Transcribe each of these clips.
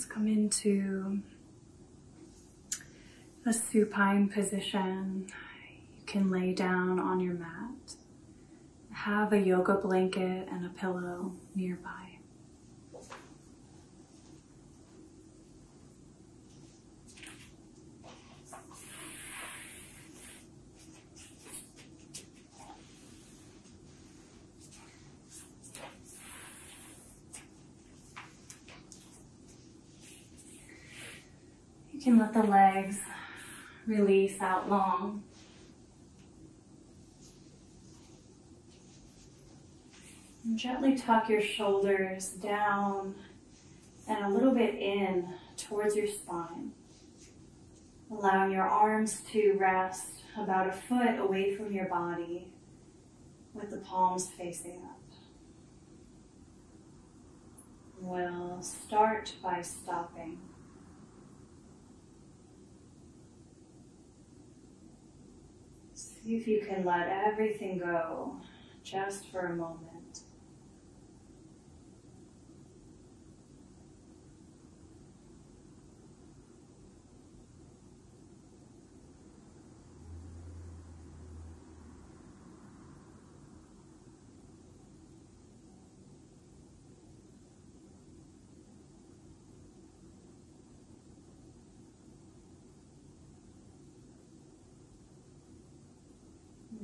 come into a supine position. You can lay down on your mat. Have a yoga blanket and a pillow nearby. You can let the legs release out long. And gently tuck your shoulders down and a little bit in towards your spine. Allowing your arms to rest about a foot away from your body with the palms facing up. We'll start by stopping. See if you can let everything go just for a moment.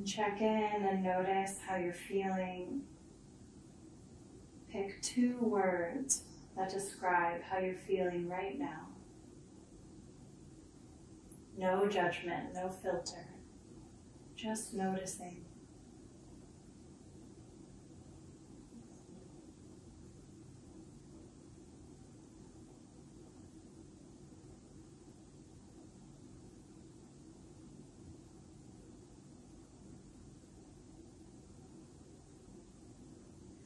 Check in and notice how you're feeling. Pick 2 words that describe how you're feeling right now. No judgment, no filter, just noticing.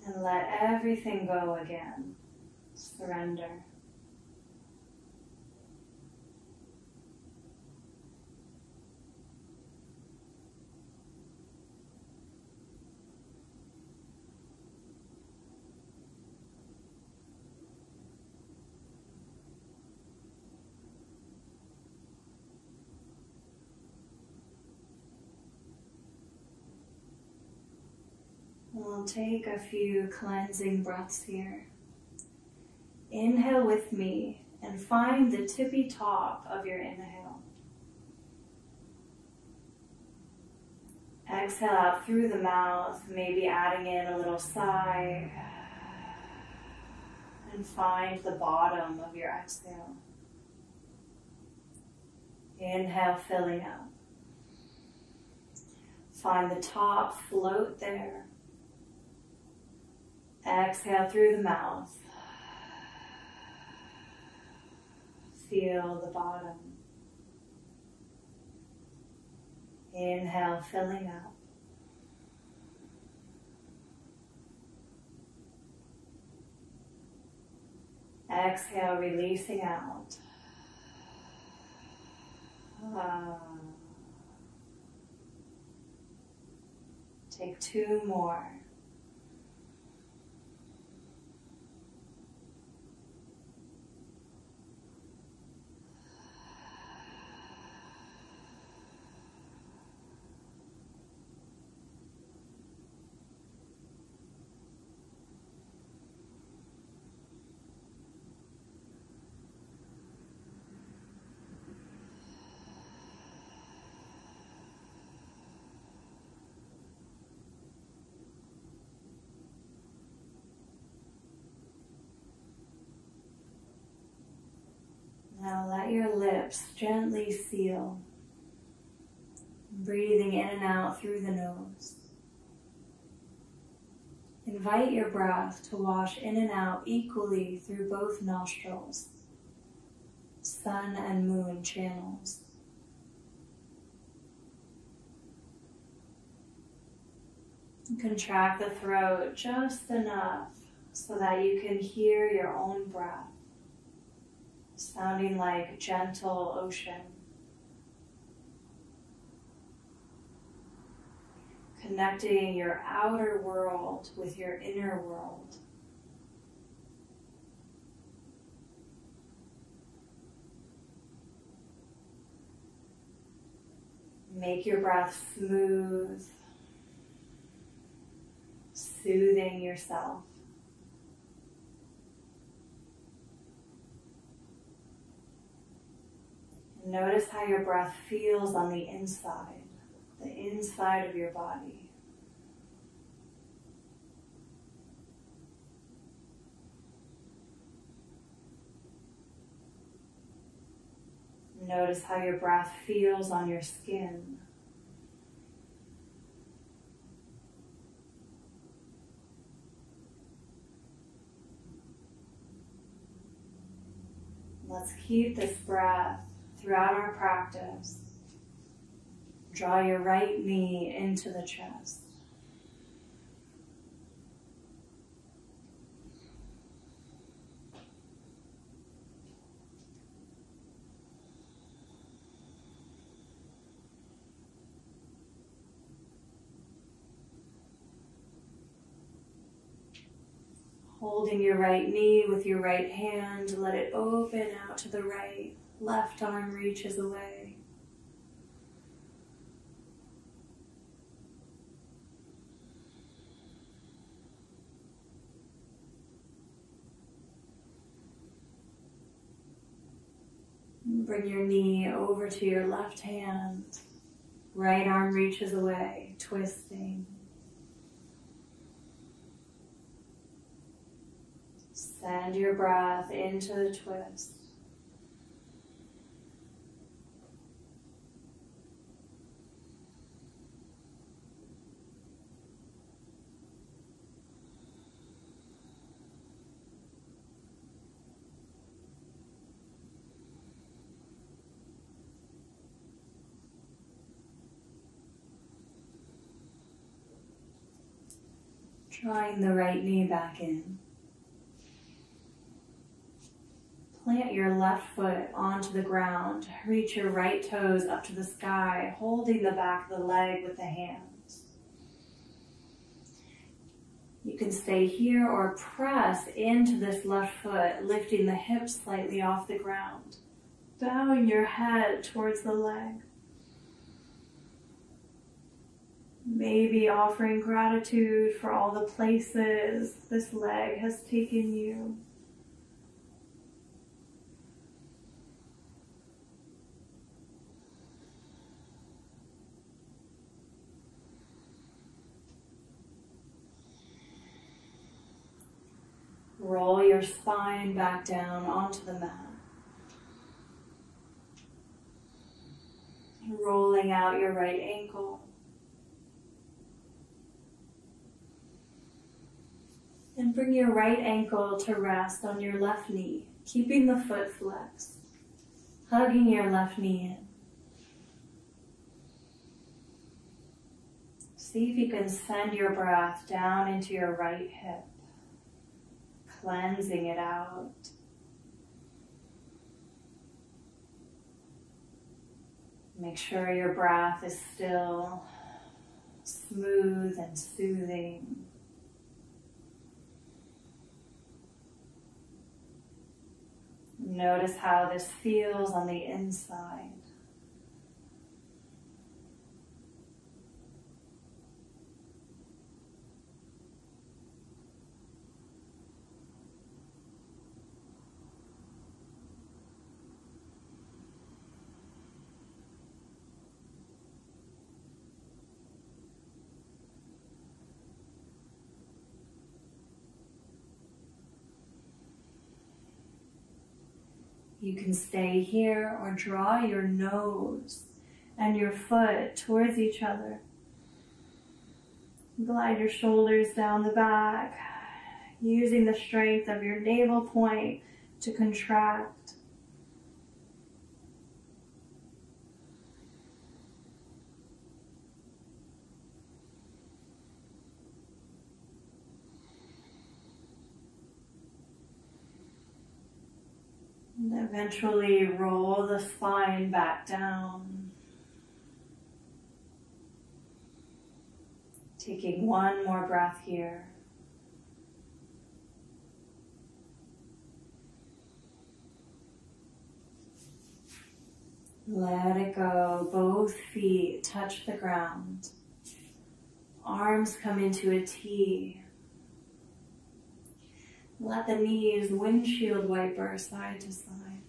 And let everything go again. Surrender. We'll take a few cleansing breaths here. Inhale with me and find the tippy top of your inhale. Exhale out through the mouth, maybe adding in a little sigh. And find the bottom of your exhale. Inhale, filling up. Find the top, float there. Exhale through the mouth. Feel the bottom. Inhale, filling up. Exhale, releasing out. Take 2 more. Now let your lips gently seal, breathing in and out through the nose. Invite your breath to wash in and out equally through both nostrils, sun and moon channels. Contract the throat just enough so that you can hear your own breath, sounding like a gentle ocean. Connecting your outer world with your inner world. Make your breath smooth, soothing yourself. Notice how your breath feels on the inside of your body. Notice how your breath feels on your skin. Let's keep this breath throughout our practice. Draw your right knee into the chest. Holding your right knee with your right hand, let it open out to the right. Left arm reaches away. Bring your knee over to your left hand. Right arm reaches away, twisting. Send your breath into the twist. Drawing the right knee back in. Plant your left foot onto the ground. Reach your right toes up to the sky, holding the back of the leg with the hands. You can stay here or press into this left foot, lifting the hips slightly off the ground, bowing your head towards the leg. Maybe offering gratitude for all the places this leg has taken you. Roll your spine back down onto the mat. Rolling out your right ankle. And bring your right ankle to rest on your left knee, keeping the foot flexed, hugging your left knee in. See if you can send your breath down into your right hip, cleansing it out. Make sure your breath is still smooth and soothing. Notice how this feels on the inside. You can stay here or draw your nose and your foot towards each other. Glide your shoulders down the back, using the strength of your navel point to contract. And eventually roll the spine back down. Taking one more breath here. Let it go. Both feet touch the ground. Arms come into a T. Let the knees windshield wiper side to side.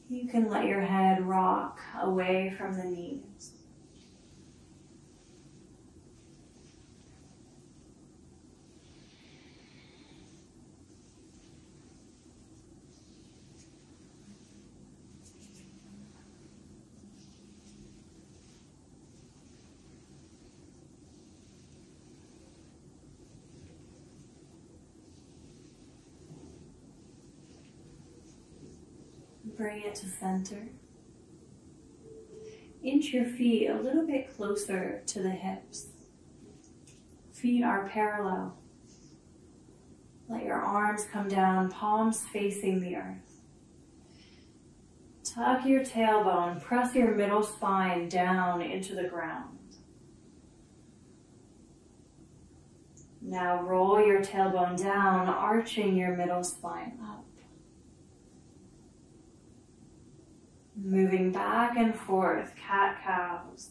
You can let your head rock away from the knees. Bring it to center. Inch your feet a little bit closer to the hips. Feet are parallel. Let your arms come down, palms facing the earth. Tuck your tailbone, press your middle spine down into the ground. Now roll your tailbone down, arching your middle spine up. Moving back and forth, cat-cows.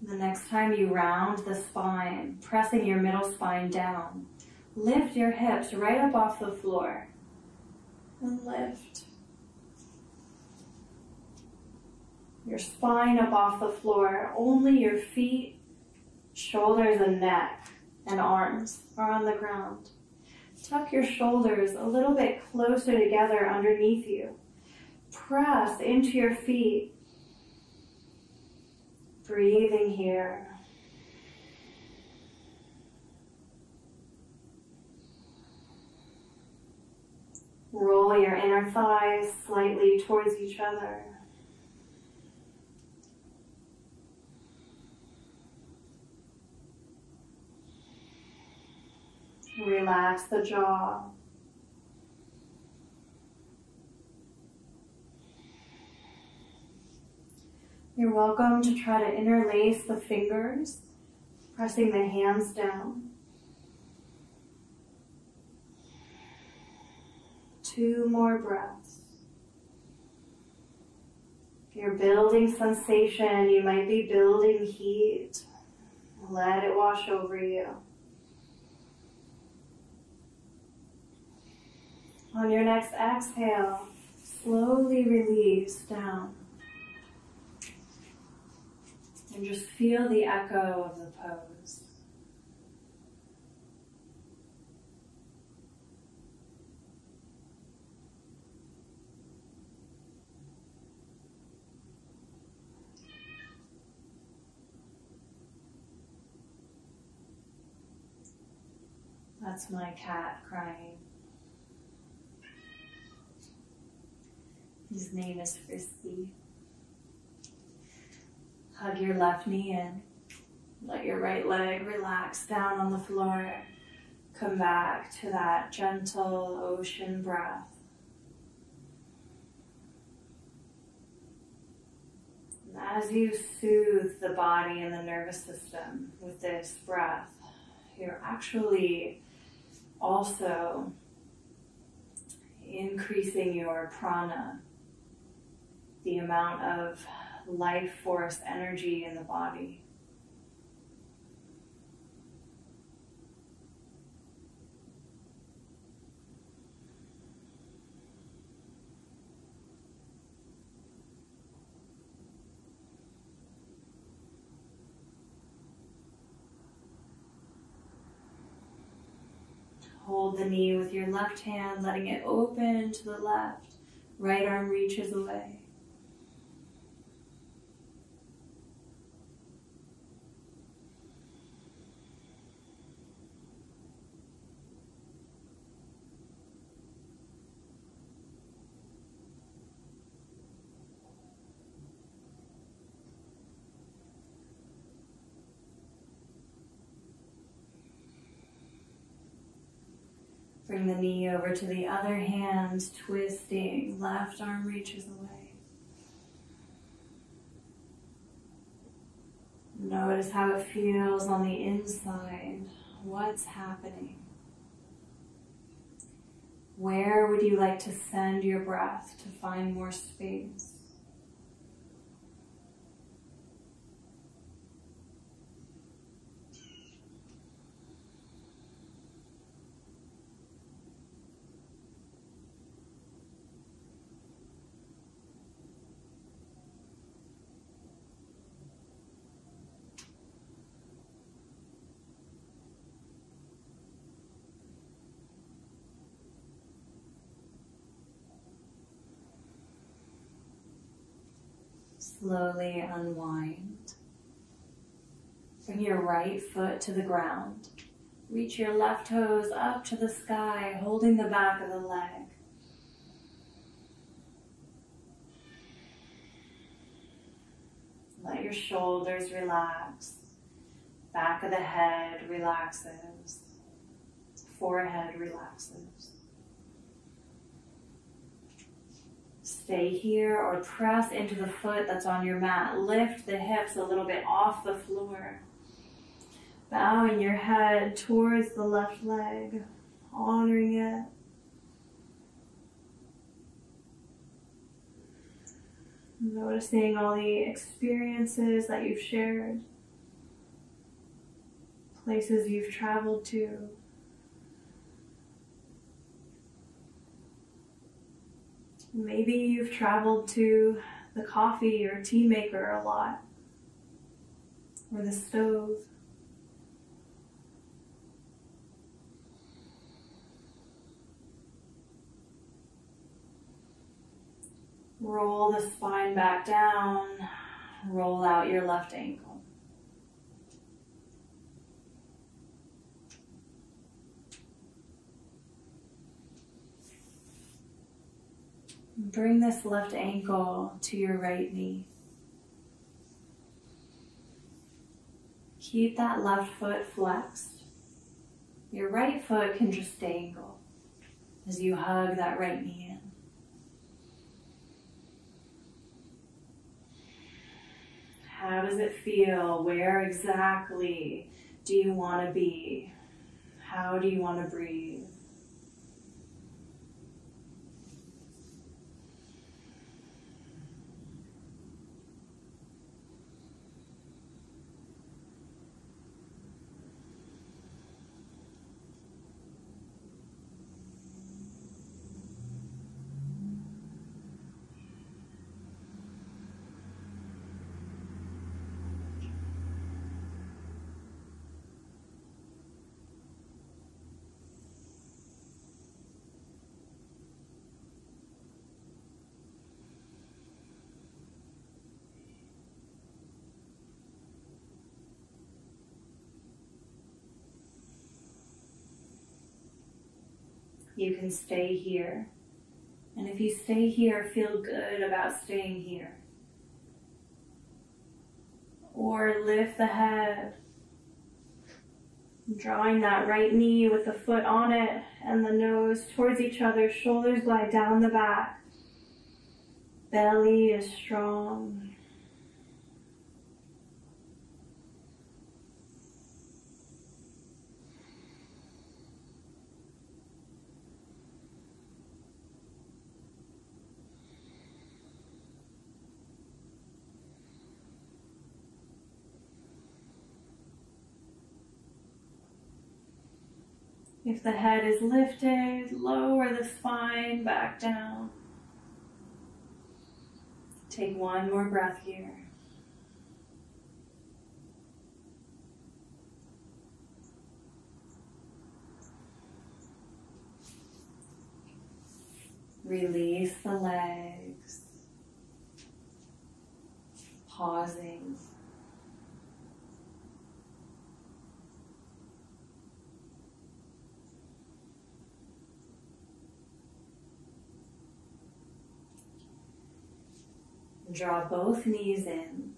The next time you round the spine, pressing your middle spine down, lift your hips right up off the floor. And lift. Your spine up off the floor. Only your feet, shoulders, and neck and arms are on the ground. Tuck your shoulders a little bit closer together underneath you. Press into your feet. Breathing here. Roll your inner thighs slightly towards each other. Relax the jaw. You're welcome to try to interlace the fingers, pressing the hands down. 2 more breaths. If you're building sensation, you might be building heat. Let it wash over you. On your next exhale, slowly release down. And just feel the echo of the pose. That's my cat crying. His name is Frisky. Hug your left knee in. Let your right leg relax down on the floor. Come back to that gentle ocean breath. And as you soothe the body and the nervous system with this breath, you're actually also increasing your prana, the amount of life force energy in the body. Hold the knee with your left hand, letting it open to the left. Right arm reaches away. Bring the knee over to the other hand, twisting. Left arm reaches away. Notice how it feels on the inside. What's happening? Where would you like to send your breath to find more space? Slowly unwind. Bring your right foot to the ground. Reach your left toes up to the sky, holding the back of the leg. Let your shoulders relax. Back of the head relaxes. Forehead relaxes. Stay here or press into the foot that's on your mat. Lift the hips a little bit off the floor. Bowing your head towards the left leg, honoring it. Noticing all the experiences that you've shared, places you've traveled to. Maybe you've traveled to the coffee or tea maker a lot, or the stove. Roll the spine back down, roll out your left ankle. Bring this left ankle to your right knee. Keep that left foot flexed. Your right foot can just dangle as you hug that right knee in. How does it feel? Where exactly do you want to be? How do you want to breathe? You can stay here. And if you stay here, feel good about staying here. Or lift the head, drawing that right knee with the foot on it and the nose towards each other. Shoulders glide down the back. Belly is strong. If the head is lifted, lower the spine back down. Take one more breath here. Release the legs. Pausing. Draw both knees in,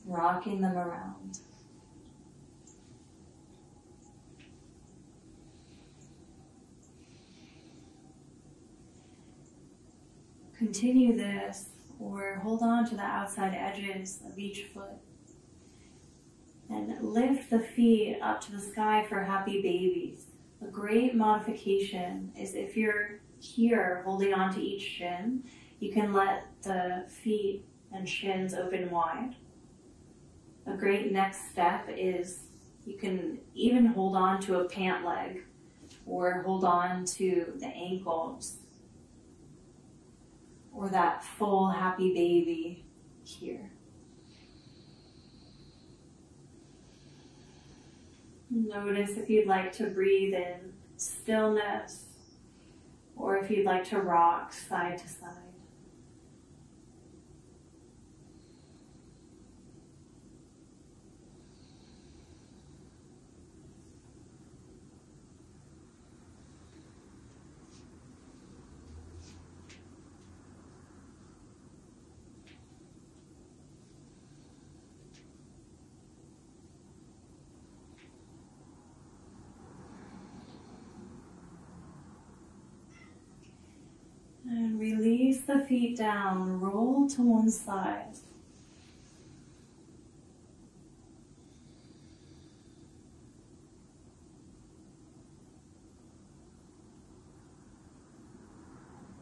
rocking them around. continue this or hold on to the outside edges of each foot. And lift the feet up to the sky for happy babies. A great modification is if you're here holding on to each shin, you can let the feet and shins open wide. A great next step is you can even hold on to a pant leg or hold on to the ankles or that full happy baby here. Notice if you'd like to breathe in stillness or if you'd like to rock side to side. And release the feet down, roll to one side.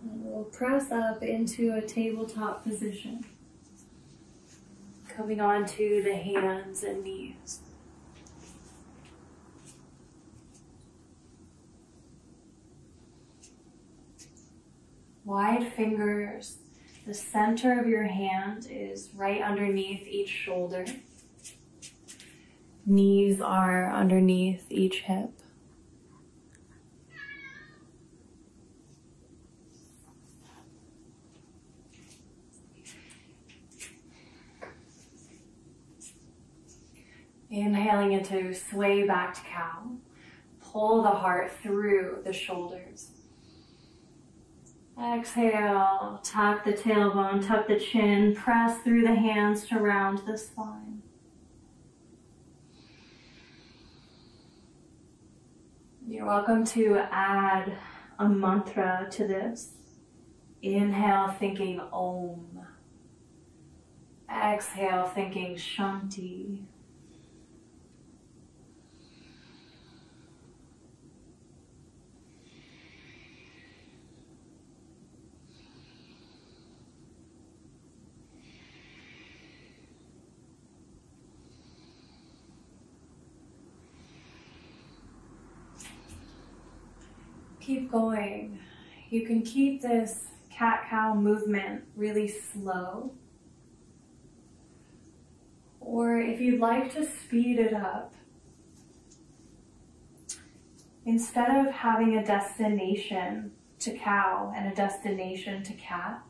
And we'll press up into a tabletop position, coming onto the hands and knees. Wide fingers, the center of your hand is right underneath each shoulder. Knees are underneath each hip. Inhaling into sway back to cow. Pull the heart through the shoulders. Exhale, tuck the tailbone, tuck the chin, press through the hands to round the spine. You're welcome to add a mantra to this. Inhale, thinking Om. Exhale, thinking Shanti. Keep going. You can keep this cat-cow movement really slow. Or if you'd like to speed it up, instead of having a destination to cow and a destination to cat,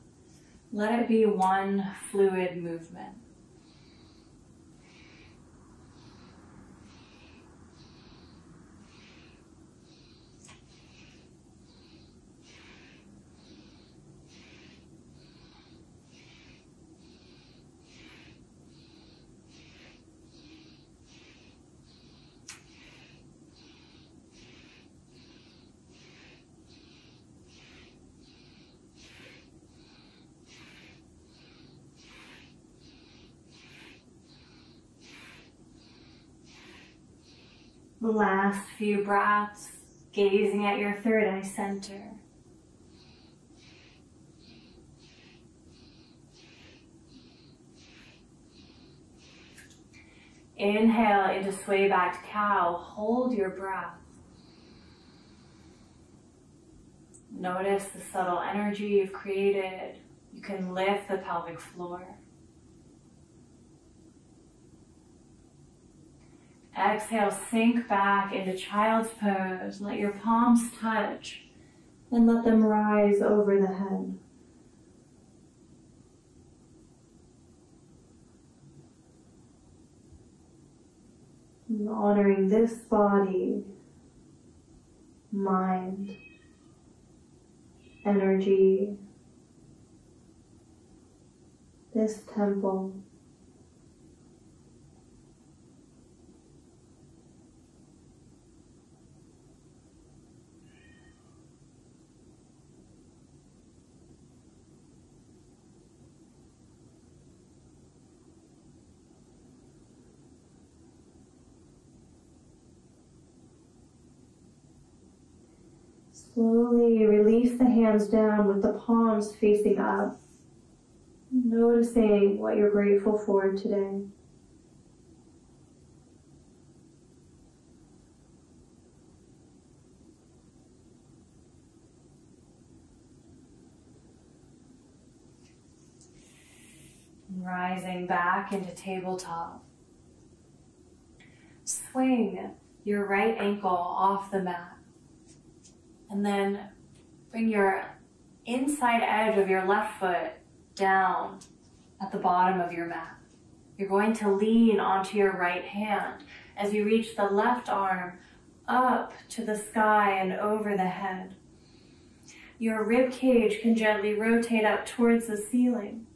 let it be one fluid movement. The last few breaths, gazing at your third eye center. Inhale into sway back to cow. Hold your breath. Notice the subtle energy you've created. You can lift the pelvic floor. Exhale, sink back into child's pose. Let your palms touch and let them rise over the head. And honoring this body, mind, energy, this temple. Slowly release the hands down with the palms facing up, noticing what you're grateful for today. Rising back into tabletop. Swing your right ankle off the mat. And then bring your inside edge of your left foot down at the bottom of your mat. You're going to lean onto your right hand as you reach the left arm up to the sky and over the head. Your rib cage can gently rotate up towards the ceiling.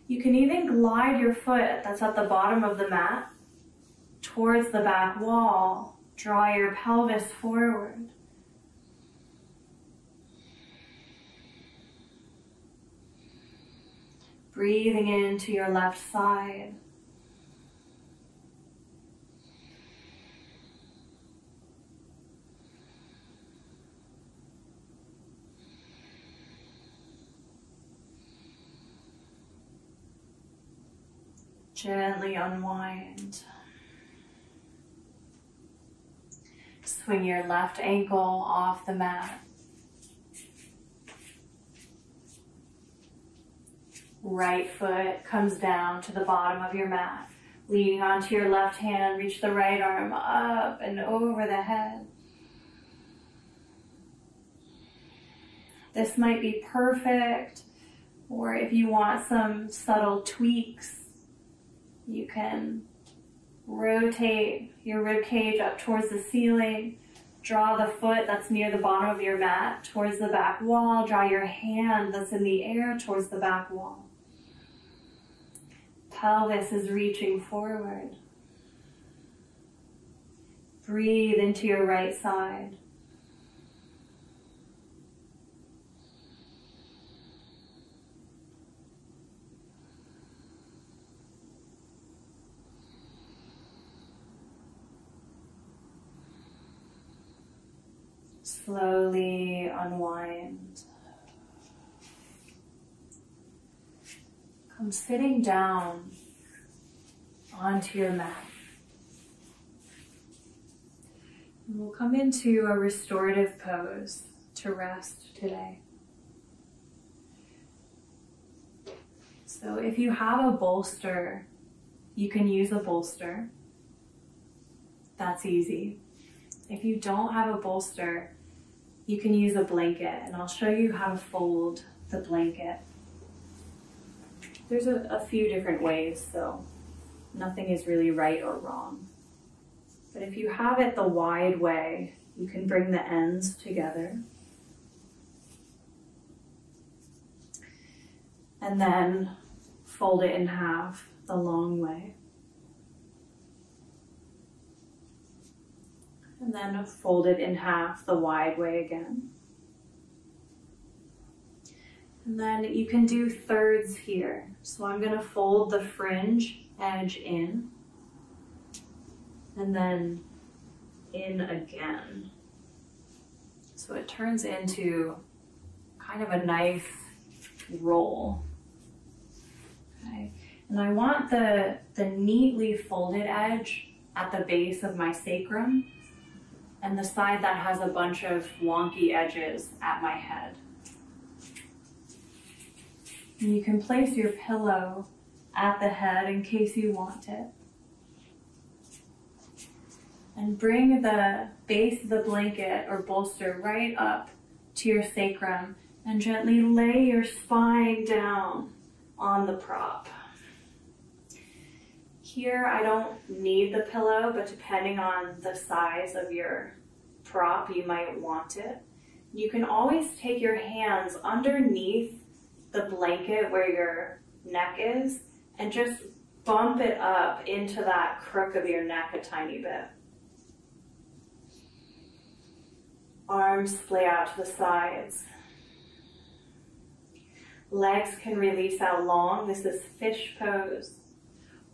You can even glide your foot that's at the bottom of the mat towards the back wall. Draw your pelvis forward. Breathing into your left side. Gently unwind. Swing your left ankle off the mat. Right foot comes down to the bottom of your mat. Leaning onto your left hand, reach the right arm up and over the head. This might be perfect, or if you want some subtle tweaks, you can rotate your rib cage up towards the ceiling. Draw the foot that's near the bottom of your mat towards the back wall. Draw your hand that's in the air towards the back wall. Pelvis is reaching forward. Breathe into your right side. Slowly unwind. Come sitting down onto your mat. And we'll come into a restorative pose to rest today. So if you have a bolster, you can use a bolster. That's easy. If you don't have a bolster, you can use a blanket, and I'll show you how to fold the blanket. There's a few different ways, so nothing is really right or wrong. But if you have it the wide way, you can bring the ends together. And then fold it in half the long way. And then fold it in half the wide way again. And then you can do thirds here. So I'm going to fold the fringe edge in, and then in again. So it turns into kind of a nice roll. Okay. And I want the neatly folded edge at the base of my sacrum, and the side that has a bunch of wonky edges at my head. And you can place your pillow at the head in case you want it. And bring the base of the blanket or bolster right up to your sacrum and gently lay your spine down on the prop. Here I don't need the pillow, but depending on the size of your prop, you might want it. You can always take your hands underneath the blanket where your neck is and just bump it up into that crook of your neck a tiny bit. Arms splay out to the sides. Legs can release out long. This is fish pose.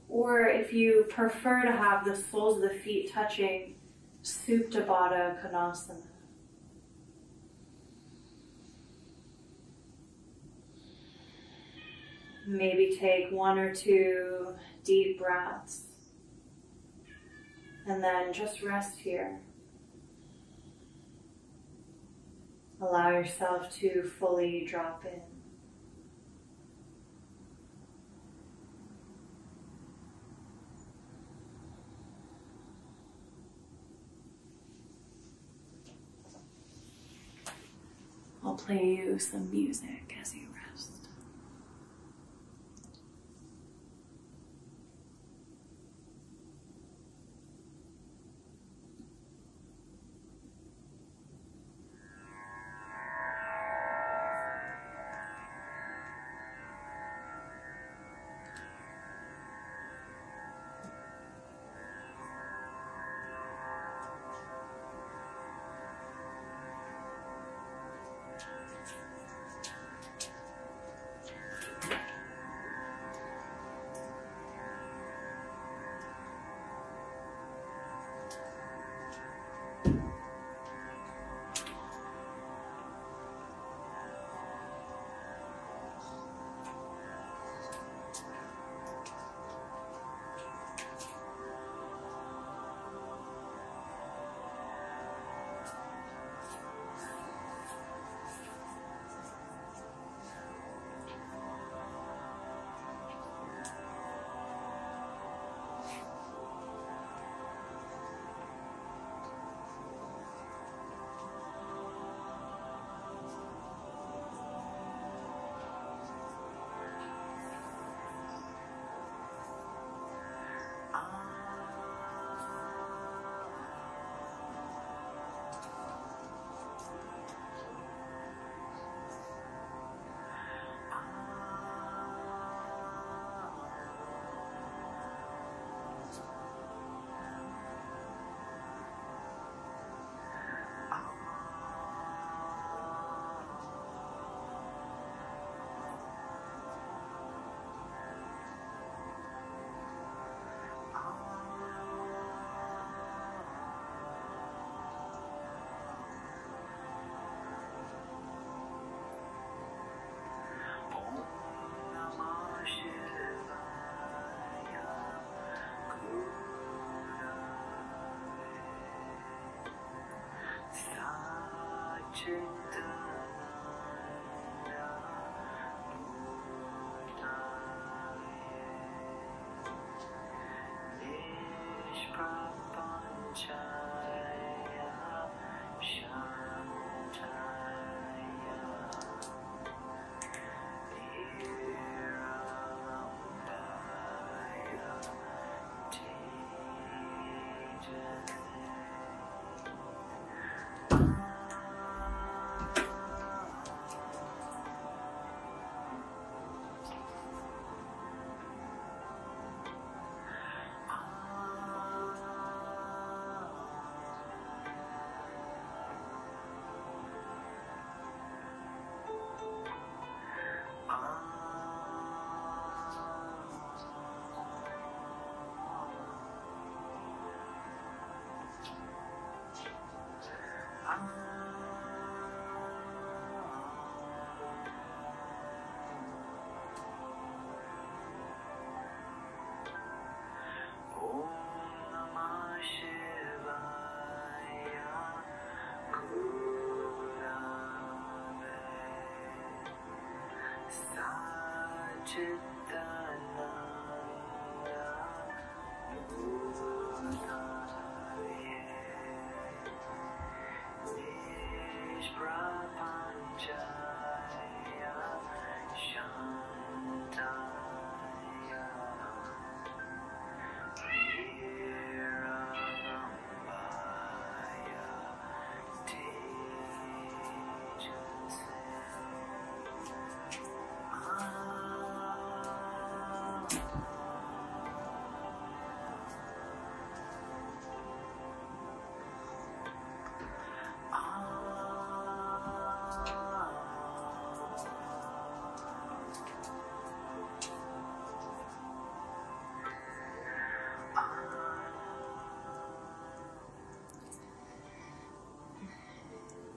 Or if you prefer to have the soles of the feet touching, Supta Baddha Konasana. Maybe take 1 or 2 deep breaths and then just rest here. Allow yourself to fully drop in. I'll play you some music as you rest.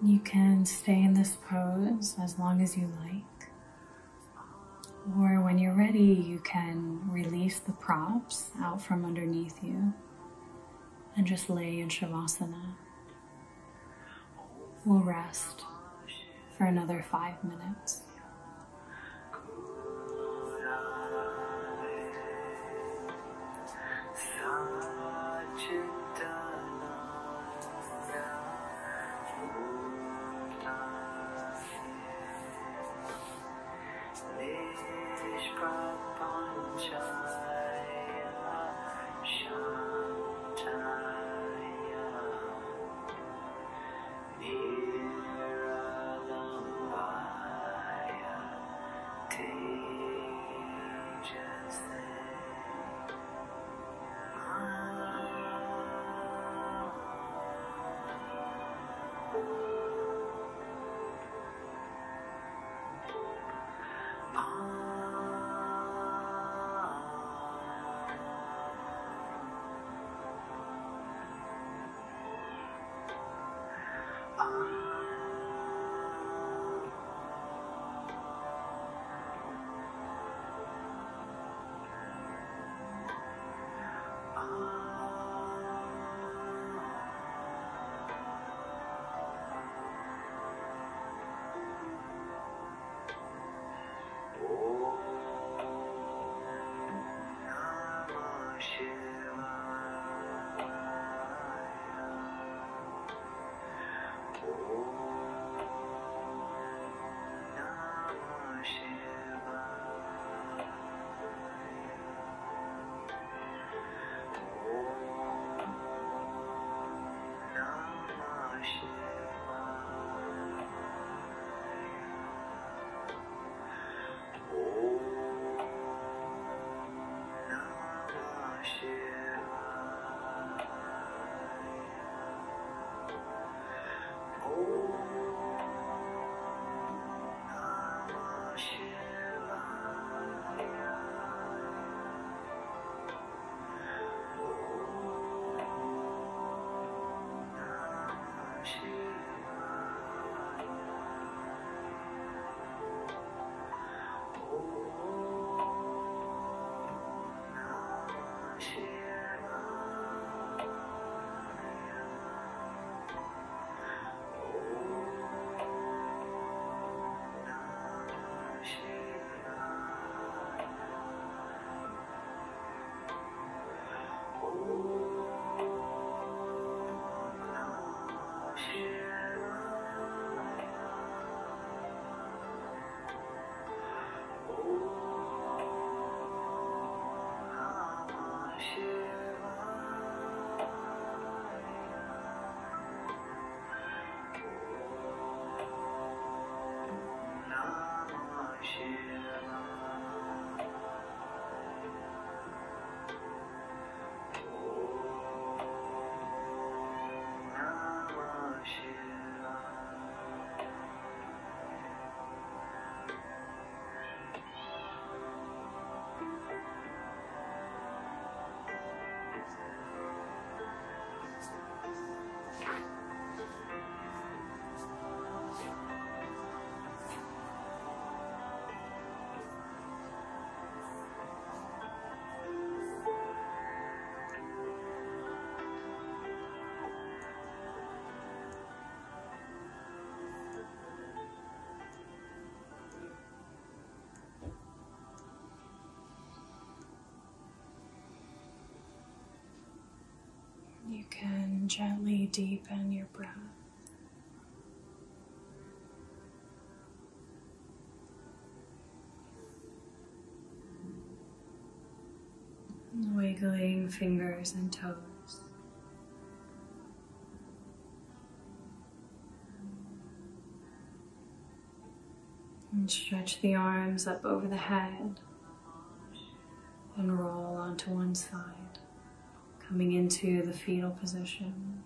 You can stay in this pose as long as you like, or when you're ready, you can release the props out from underneath you and just lay in Shavasana. We'll rest for another 5 minutes. You can gently deepen your breath. Wiggling fingers and toes. And stretch the arms up over the head and roll onto one side, coming into the fetal position.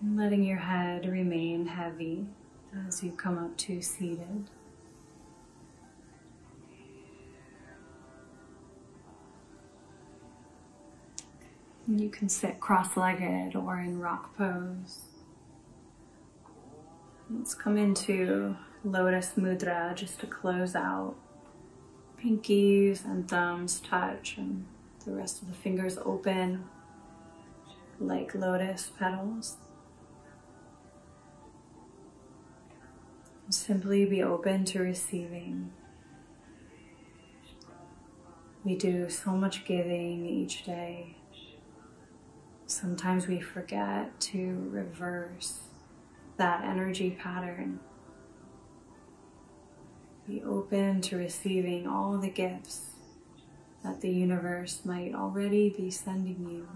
And letting your head remain heavy as you come up to seated. And you can sit cross-legged or in rock pose. Let's come into Lotus Mudra just to close out. Pinkies and thumbs touch and the rest of the fingers open like lotus petals. Simply be open to receiving. We do so much giving each day. Sometimes we forget to reverse that energy pattern. Be open to receiving all the gifts that the universe might already be sending you.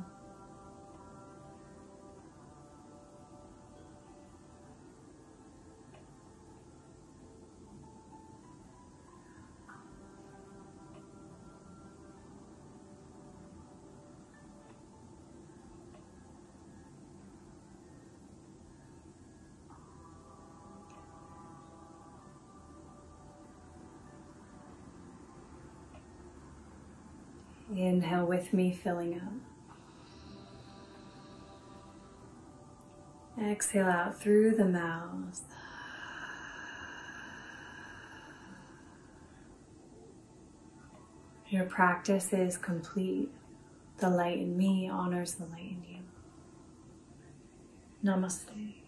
Inhale with me, filling up. Exhale out through the mouth. Your practice is complete. The light in me honors the light in you. Namaste.